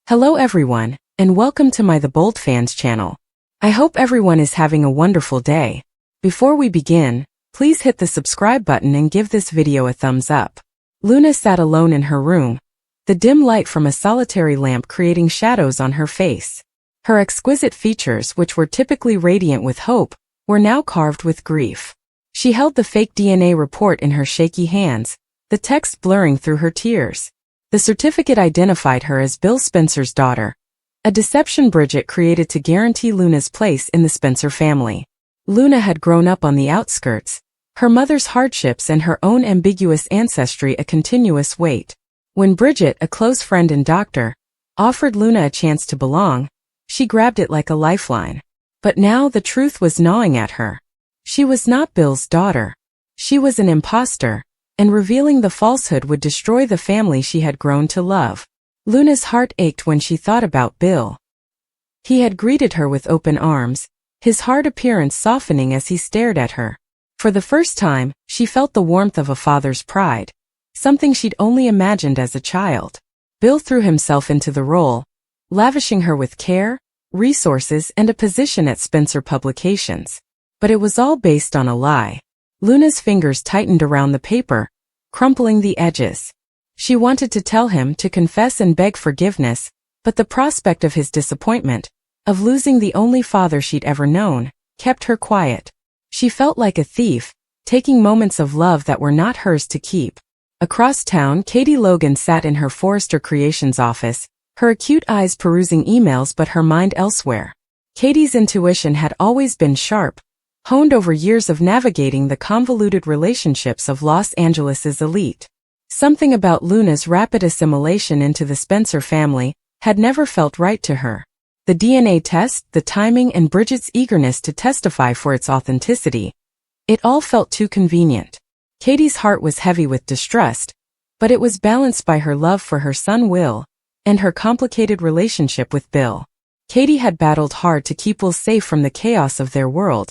Hello everyone, and welcome to my The Bold Fans channel. I hope everyone is having a wonderful day. Before we begin, please hit the subscribe button and give this video a thumbs up. Luna sat alone in her room, the dim light from a solitary lamp creating shadows on her face. Her exquisite features, which were typically radiant with hope, were now carved with grief. She held the fake DNA report in her shaky hands, the text blurring through her tears. The certificate identified her as Bill Spencer's daughter, a deception Bridget created to guarantee Luna's place in the Spencer family. Luna had grown up on the outskirts, her mother's hardships and her own ambiguous ancestry a continuous weight. When Bridget, a close friend and doctor, offered Luna a chance to belong, she grabbed it like a lifeline. But now the truth was gnawing at her. She was not Bill's daughter. She was an imposter, and revealing the falsehood would destroy the family she had grown to love. Luna's heart ached when she thought about Bill. He had greeted her with open arms, his hard appearance softening as he stared at her. For the first time, she felt the warmth of a father's pride, something she'd only imagined as a child. Bill threw himself into the role, lavishing her with care, resources, and a position at Spencer Publications. But it was all based on a lie. Luna's fingers tightened around the paper, crumpling the edges. She wanted to tell him to confess and beg forgiveness, but the prospect of his disappointment, of losing the only father she'd ever known, kept her quiet. She felt like a thief, taking moments of love that were not hers to keep. Across town, Katie Logan sat in her Forrester Creations office, her acute eyes perusing emails but her mind elsewhere. Katie's intuition had always been sharp, honed over years of navigating the convoluted relationships of Los Angeles' elite. Something about Luna's rapid assimilation into the Spencer family had never felt right to her. The DNA test, the timing, and Bridget's eagerness to testify for its authenticity. It all felt too convenient. Katie's heart was heavy with distrust, but it was balanced by her love for her son Will, and her complicated relationship with Bill. Katie had battled hard to keep Will safe from the chaos of their world,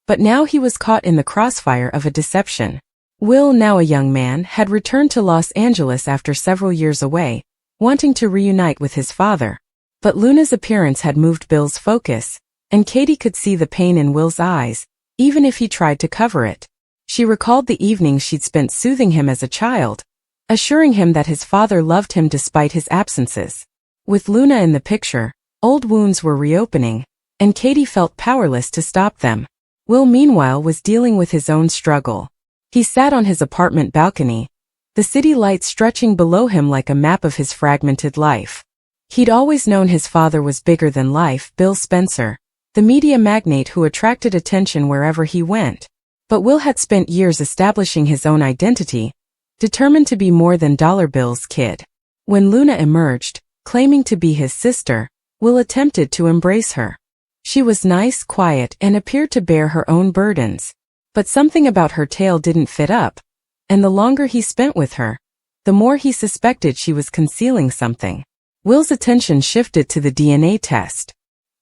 but now he was caught in the crossfire of a deception. Will, now a young man, had returned to Los Angeles after several years away, wanting to reunite with his father. But Luna's appearance had moved Bill's focus, and Katie could see the pain in Will's eyes, even if he tried to cover it. She recalled the evenings she'd spent soothing him as a child, assuring him that his father loved him despite his absences. With Luna in the picture, old wounds were reopening, and Katie felt powerless to stop them. Will, meanwhile, was dealing with his own struggle. He sat on his apartment balcony, the city lights stretching below him like a map of his fragmented life. He'd always known his father was bigger than life, Bill Spencer, the media magnate who attracted attention wherever he went. But Will had spent years establishing his own identity, determined to be more than Dollar Bill's kid. When Luna emerged, claiming to be his sister, Will attempted to embrace her. She was nice, quiet, and appeared to bear her own burdens. But something about her tale didn't fit up, and the longer he spent with her, the more he suspected she was concealing something. Will's attention shifted to the DNA test.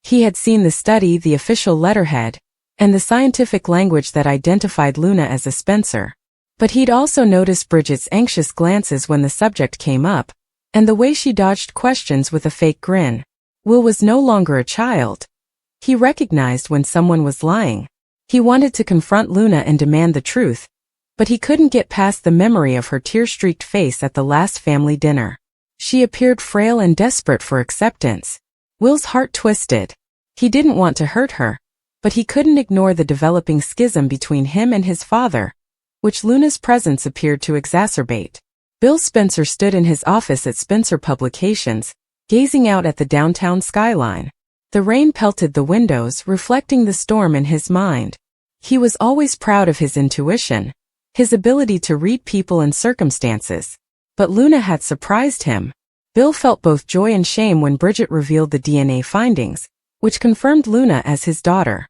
He had seen the study, the official letterhead, and the scientific language that identified Luna as a Spencer. But he'd also noticed Bridget's anxious glances when the subject came up, and the way she dodged questions with a fake grin. Will was no longer a child. He recognized when someone was lying. He wanted to confront Luna and demand the truth, but he couldn't get past the memory of her tear-streaked face at the last family dinner. She appeared frail and desperate for acceptance. Will's heart twisted. He didn't want to hurt her, but he couldn't ignore the developing schism between him and his father, which Luna's presence appeared to exacerbate. Bill Spencer stood in his office at Spencer Publications, gazing out at the downtown skyline. The rain pelted the windows, reflecting the storm in his mind. He was always proud of his intuition, his ability to read people and circumstances. But Luna had surprised him. Bill felt both joy and shame when Bridget revealed the DNA findings, which confirmed Luna as his daughter.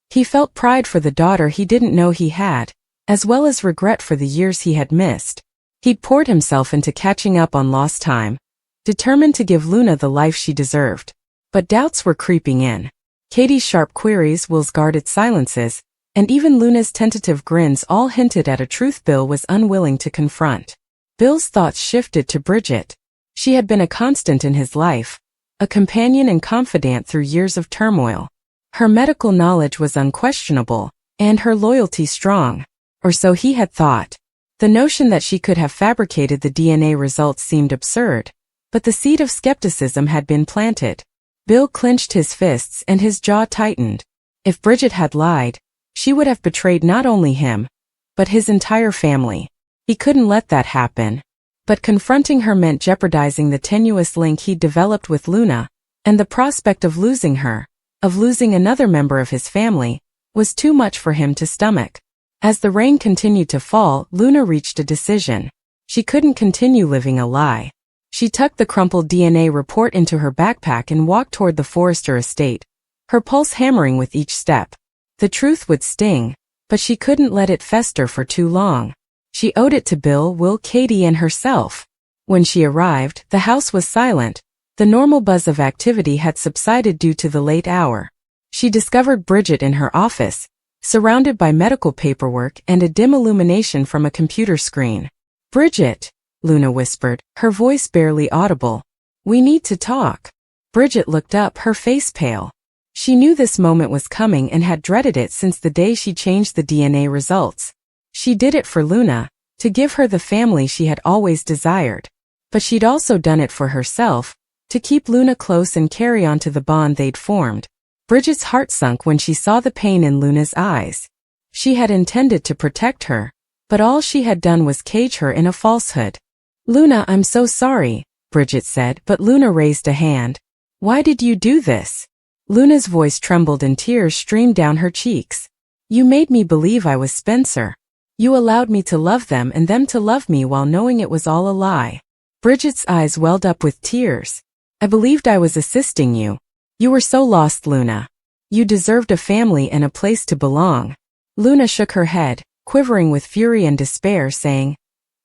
He felt pride for the daughter he didn't know he had, as well as regret for the years he had missed. He'd poured himself into catching up on lost time, determined to give Luna the life she deserved. But doubts were creeping in. Katie's sharp queries, Will's guarded silences, and even Luna's tentative grins all hinted at a truth Bill was unwilling to confront. Bill's thoughts shifted to Bridget. She had been a constant in his life, a companion and confidant through years of turmoil. Her medical knowledge was unquestionable, and her loyalty strong. Or so he had thought. The notion that she could have fabricated the DNA results seemed absurd, but the seed of skepticism had been planted. Bill clenched his fists and his jaw tightened. If Bridget had lied, she would have betrayed not only him, but his entire family. He couldn't let that happen. But confronting her meant jeopardizing the tenuous link he'd developed with Luna, and the prospect of losing her, of losing another member of his family, was too much for him to stomach. As the rain continued to fall, Luna reached a decision. She couldn't continue living a lie. She tucked the crumpled DNA report into her backpack and walked toward the Forrester estate, her pulse hammering with each step. The truth would sting, but she couldn't let it fester for too long. She owed it to Bill, Will, Katie, and herself. When she arrived, the house was silent. The normal buzz of activity had subsided due to the late hour. She discovered Bridget in her office, surrounded by medical paperwork and a dim illumination from a computer screen. "Bridget," Luna whispered, her voice barely audible. "We need to talk." Bridget looked up, her face pale. She knew this moment was coming and had dreaded it since the day she changed the DNA results. She did it for Luna, to give her the family she had always desired. But she'd also done it for herself, to keep Luna close and carry on to the bond they'd formed. Bridget's heart sunk when she saw the pain in Luna's eyes. She had intended to protect her, but all she had done was cage her in a falsehood. "Luna, I'm so sorry," Bridget said, but Luna raised a hand. "Why did you do this?" Luna's voice trembled and tears streamed down her cheeks. "You made me believe I was Spencer. You allowed me to love them and them to love me while knowing it was all a lie." Bridget's eyes welled up with tears. "I believed I was assisting you. You were so lost, Luna. You deserved a family and a place to belong." Luna shook her head, quivering with fury and despair, saying,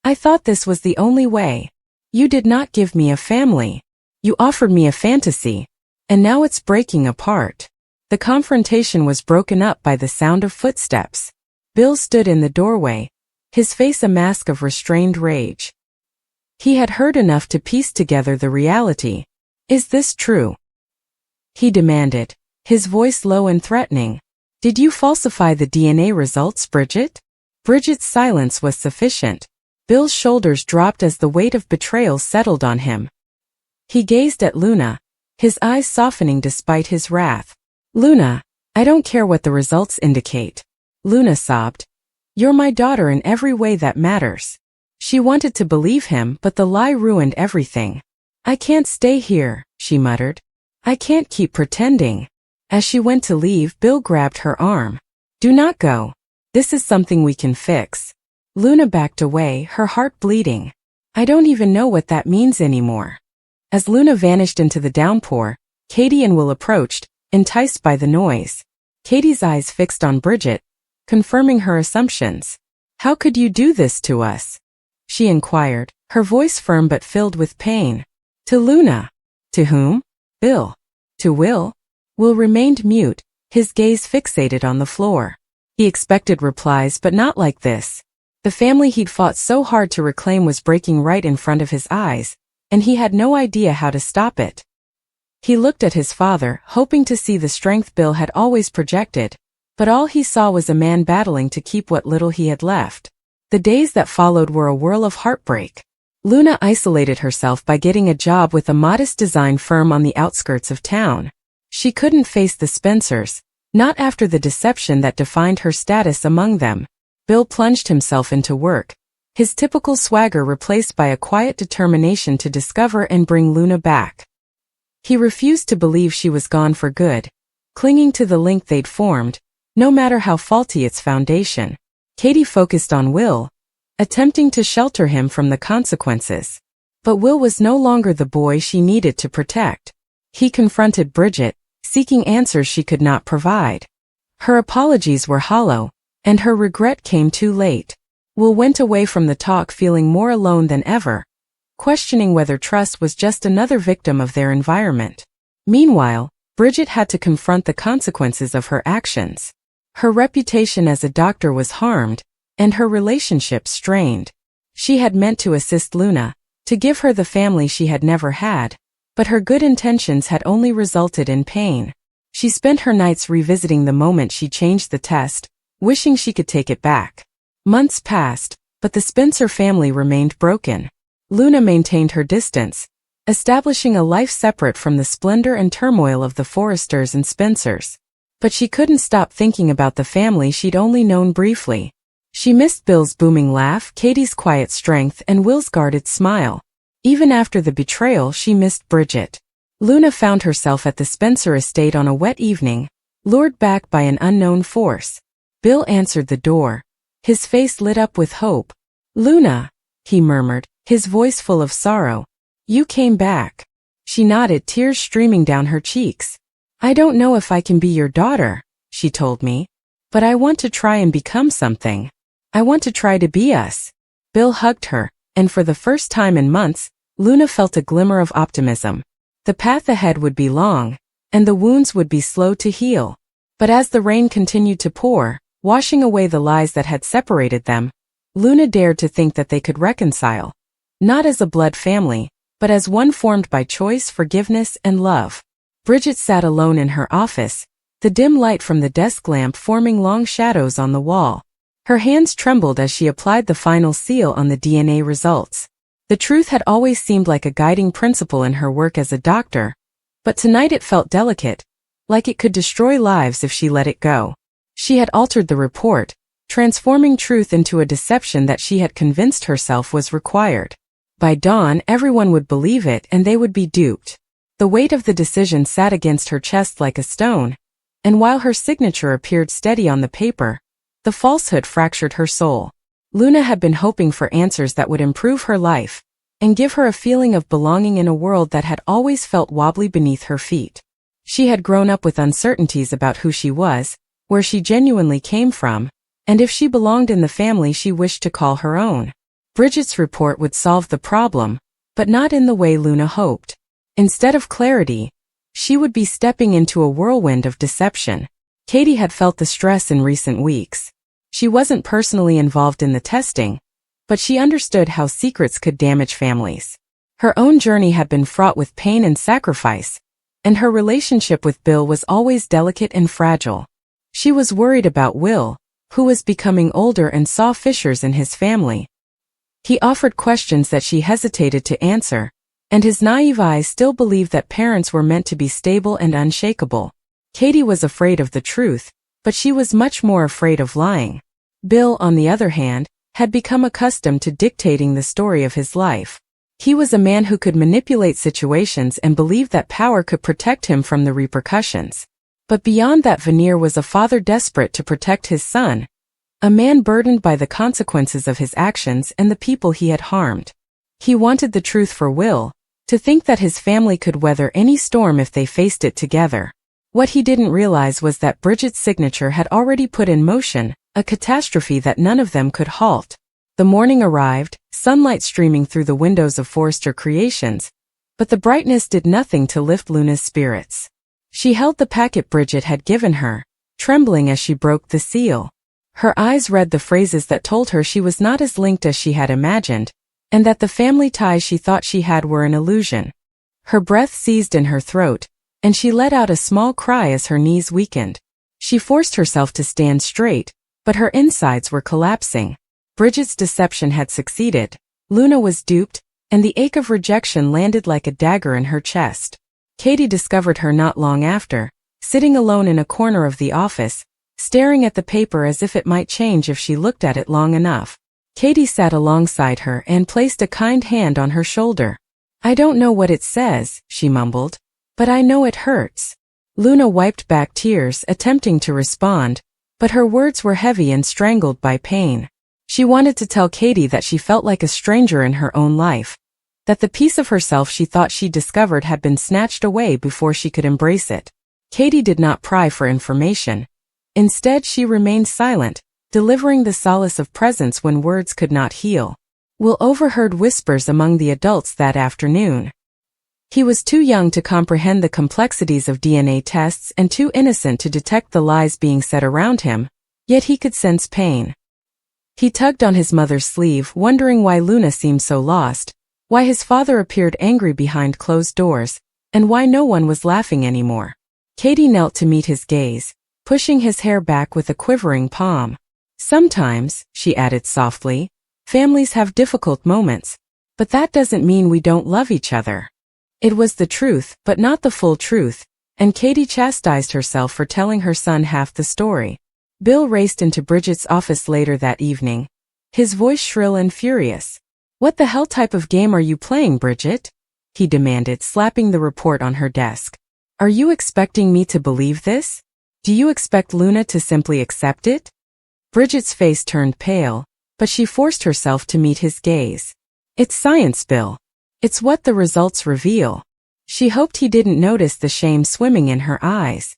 "I thought this was the only way. You did not give me a family. You offered me a fantasy. And now it's breaking apart." The confrontation was broken up by the sound of footsteps. Bill stood in the doorway, his face a mask of restrained rage. He had heard enough to piece together the reality. "Is this true?" he demanded, his voice low and threatening. "Did you falsify the DNA results, Bridget?" Bridget's silence was sufficient. Bill's shoulders dropped as the weight of betrayal settled on him. He gazed at Luna, his eyes softening despite his wrath. "Luna, I don't care what the results indicate." Luna sobbed. "You're my daughter in every way that matters." She wanted to believe him, but the lie ruined everything. "I can't stay here," she muttered. "I can't keep pretending." As she went to leave, Bill grabbed her arm. "Do not go. This is something we can fix." Luna backed away, her heart bleeding. "I don't even know what that means anymore." As Luna vanished into the downpour, Katie and Will approached, enticed by the noise. Katie's eyes fixed on Bridget, confirming her assumptions. "How could you do this to us?" she inquired, her voice firm but filled with pain. "To Luna." "To whom?" "Bill." "To Will?" Will remained mute, his gaze fixated on the floor. He expected replies, but not like this. The family he'd fought so hard to reclaim was breaking right in front of his eyes, and he had no idea how to stop it. He looked at his father, hoping to see the strength Bill had always projected, but all he saw was a man battling to keep what little he had left. The days that followed were a whirl of heartbreak. Luna isolated herself by getting a job with a modest design firm on the outskirts of town. She couldn't face the Spencers, not after the deception that defined her status among them. Bill plunged himself into work, his typical swagger replaced by a quiet determination to discover and bring Luna back. He refused to believe she was gone for good, clinging to the link they'd formed, no matter how faulty its foundation. Katie focused on Will, attempting to shelter him from the consequences. But Will was no longer the boy she needed to protect. He confronted Bridget, seeking answers she could not provide. Her apologies were hollow, and her regret came too late. Will went away from the talk feeling more alone than ever, questioning whether trust was just another victim of their environment. Meanwhile, Bridget had to confront the consequences of her actions. Her reputation as a doctor was harmed, and her relationship strained. She had meant to assist Luna, to give her the family she had never had, But her good intentions had only resulted in pain. She spent her nights revisiting the moment she changed the test, wishing she could take it back. Months passed, but the Spencer family remained broken. Luna maintained her distance, establishing a life separate from the splendor and turmoil of the Forresters and Spencers. But she couldn't stop thinking about the family she'd only known briefly. She missed Bill's booming laugh, Katie's quiet strength, and Will's guarded smile. Even after the betrayal, she missed Bridget. Luna found herself at the Spencer estate on a wet evening, lured back by an unknown force. Bill answered the door. His face lit up with hope. "Luna," he murmured, his voice full of sorrow. "You came back." She nodded, tears streaming down her cheeks. "I don't know if I can be your daughter," she told me. "But I want to try and become something. I want to try to be us." Bill hugged her, and for the first time in months, Luna felt a glimmer of optimism. The path ahead would be long, and the wounds would be slow to heal. But as the rain continued to pour, washing away the lies that had separated them, Luna dared to think that they could reconcile. Not as a blood family, but as one formed by choice, forgiveness, and love. Bridget sat alone in her office, the dim light from the desk lamp forming long shadows on the wall. Her hands trembled as she applied the final seal on the DNA results. The truth had always seemed like a guiding principle in her work as a doctor, but tonight it felt delicate, like it could destroy lives if she let it go. She had altered the report, transforming truth into a deception that she had convinced herself was required. By dawn, everyone would believe it and they would be duped. The weight of the decision sat against her chest like a stone, and while her signature appeared steady on the paper, the falsehood fractured her soul. Luna had been hoping for answers that would improve her life and give her a feeling of belonging in a world that had always felt wobbly beneath her feet. She had grown up with uncertainties about who she was, where she genuinely came from, and if she belonged in the family she wished to call her own. Bridget's report would solve the problem, but not in the way Luna hoped. Instead of clarity, she would be stepping into a whirlwind of deception. Katie had felt the stress in recent weeks. She wasn't personally involved in the testing, but she understood how secrets could damage families. Her own journey had been fraught with pain and sacrifice, and her relationship with Bill was always delicate and fragile. She was worried about Will, who was becoming older and saw fissures in his family. He offered questions that she hesitated to answer, and his naive eyes still believed that parents were meant to be stable and unshakable. Katie was afraid of the truth, but she was much more afraid of lying. Bill, on the other hand, had become accustomed to dictating the story of his life. He was a man who could manipulate situations and believed that power could protect him from the repercussions. But beyond that veneer was a father desperate to protect his son, a man burdened by the consequences of his actions and the people he had harmed. He wanted the truth for Will, to think that his family could weather any storm if they faced it together. What he didn't realize was that Bridget's signature had already put in motion a catastrophe that none of them could halt. The morning arrived, sunlight streaming through the windows of Forrester Creations, but the brightness did nothing to lift Luna's spirits. She held the packet Bridget had given her, trembling as she broke the seal. Her eyes read the phrases that told her she was not as linked as she had imagined, and that the family ties she thought she had were an illusion. Her breath seized in her throat, and she let out a small cry as her knees weakened. She forced herself to stand straight, but her insides were collapsing. Bridget's deception had succeeded. Luna was duped, and the ache of rejection landed like a dagger in her chest. Katie discovered her not long after, sitting alone in a corner of the office, staring at the paper as if it might change if she looked at it long enough. Katie sat alongside her and placed a kind hand on her shoulder. "I don't know what it says," she mumbled, "but I know it hurts." Luna wiped back tears, attempting to respond, but her words were heavy and strangled by pain. She wanted to tell Katie that she felt like a stranger in her own life, that the piece of herself she thought she discovered had been snatched away before she could embrace it. Katie did not pry for information. Instead, she remained silent, delivering the solace of presence when words could not heal. Will overheard whispers among the adults that afternoon. He was too young to comprehend the complexities of DNA tests and too innocent to detect the lies being said around him, yet he could sense pain. He tugged on his mother's sleeve, wondering why Luna seemed so lost, Why his father appeared angry behind closed doors, and why no one was laughing anymore. Katie knelt to meet his gaze, pushing his hair back with a quivering palm. Sometimes, she added softly, families have difficult moments, but that doesn't mean we don't love each other. It was the truth, but not the full truth, and Katie chastised herself for telling her son half the story. Bill raced into Bridget's office later that evening, his voice shrill and furious. "What the hell type of game are you playing, Bridget?" he demanded, slapping the report on her desk. "Are you expecting me to believe this? Do you expect Luna to simply accept it?" Bridget's face turned pale, but she forced herself to meet his gaze. "It's science, Bill. It's what the results reveal." She hoped he didn't notice the shame swimming in her eyes.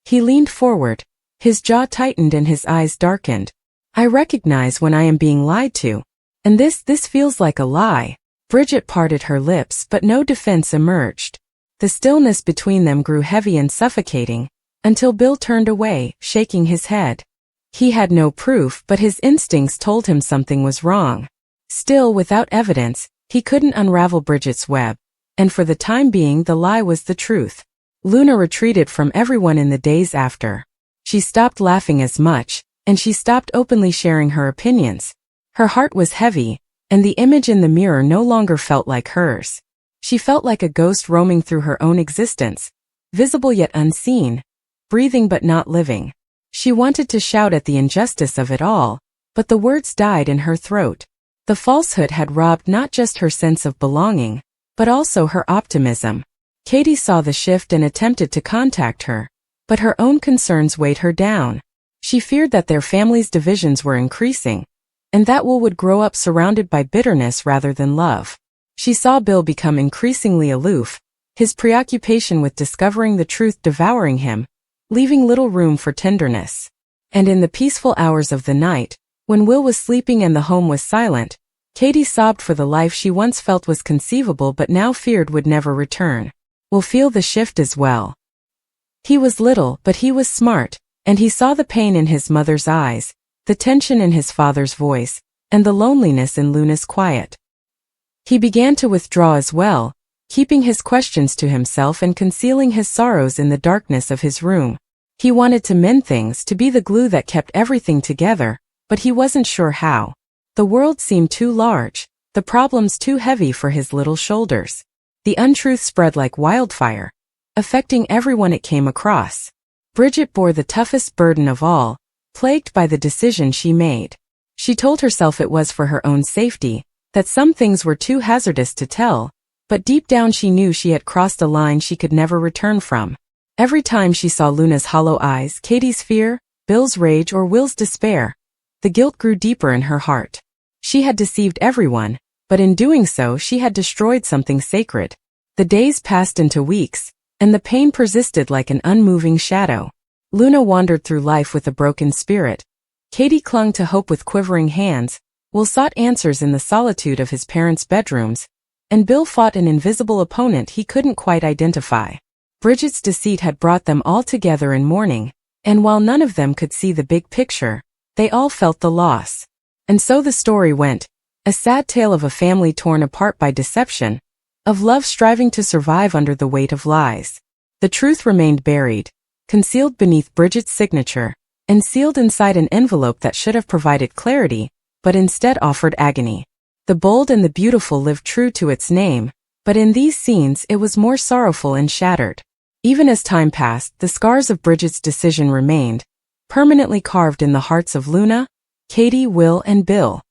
He leaned forward, his jaw tightened and his eyes darkened. "I recognize when I am being lied to. And this feels like a lie." Bridget parted her lips, but no defense emerged. The stillness between them grew heavy and suffocating, until Bill turned away, shaking his head. He had no proof, but his instincts told him something was wrong. Still, without evidence, he couldn't unravel Bridget's web, and for the time being the lie was the truth. Luna retreated from everyone in the days after. She stopped laughing as much, and she stopped openly sharing her opinions. Her heart was heavy, and the image in the mirror no longer felt like hers. She felt like a ghost roaming through her own existence, visible yet unseen, breathing but not living. She wanted to shout at the injustice of it all, but the words died in her throat. The falsehood had robbed not just her sense of belonging, but also her optimism. Katie saw the shift and attempted to contact her, but her own concerns weighed her down. She feared that their family's divisions were increasing, and that Will would grow up surrounded by bitterness rather than love. She saw Bill become increasingly aloof, his preoccupation with discovering the truth devouring him, leaving little room for tenderness. And in the peaceful hours of the night, when Will was sleeping and the home was silent, Katie sobbed for the life she once felt was conceivable but now feared would never return. Will feel the shift as well. He was little, but he was smart, and he saw the pain in his mother's eyes, the tension in his father's voice, and the loneliness in Luna's quiet. He began to withdraw as well, keeping his questions to himself and concealing his sorrows in the darkness of his room. He wanted to mend things, to be the glue that kept everything together, but he wasn't sure how. The world seemed too large, the problems too heavy for his little shoulders. The untruth spread like wildfire, affecting everyone it came across. Bridget bore the toughest burden of all, plagued by the decision she made. She told herself it was for her own safety, that some things were too hazardous to tell, but deep down she knew she had crossed a line she could never return from. Every time she saw Luna's hollow eyes, Katie's fear, Bill's rage or Will's despair, the guilt grew deeper in her heart. She had deceived everyone, but in doing so she had destroyed something sacred. The days passed into weeks, and the pain persisted like an unmoving shadow. Luna wandered through life with a broken spirit. Katie clung to hope with quivering hands, Will sought answers in the solitude of his parents' bedrooms, and Bill fought an invisible opponent he couldn't quite identify. Bridget's deceit had brought them all together in mourning, and while none of them could see the big picture, they all felt the loss. And so the story went, a sad tale of a family torn apart by deception, of love striving to survive under the weight of lies. The truth remained buried, concealed beneath Bridget's signature, and sealed inside an envelope that should have provided clarity, but instead offered agony. The bold and the beautiful lived true to its name, but in these scenes it was more sorrowful and shattered. Even as time passed, the scars of Bridget's decision remained, permanently carved in the hearts of Luna, Katie, Will, and Bill.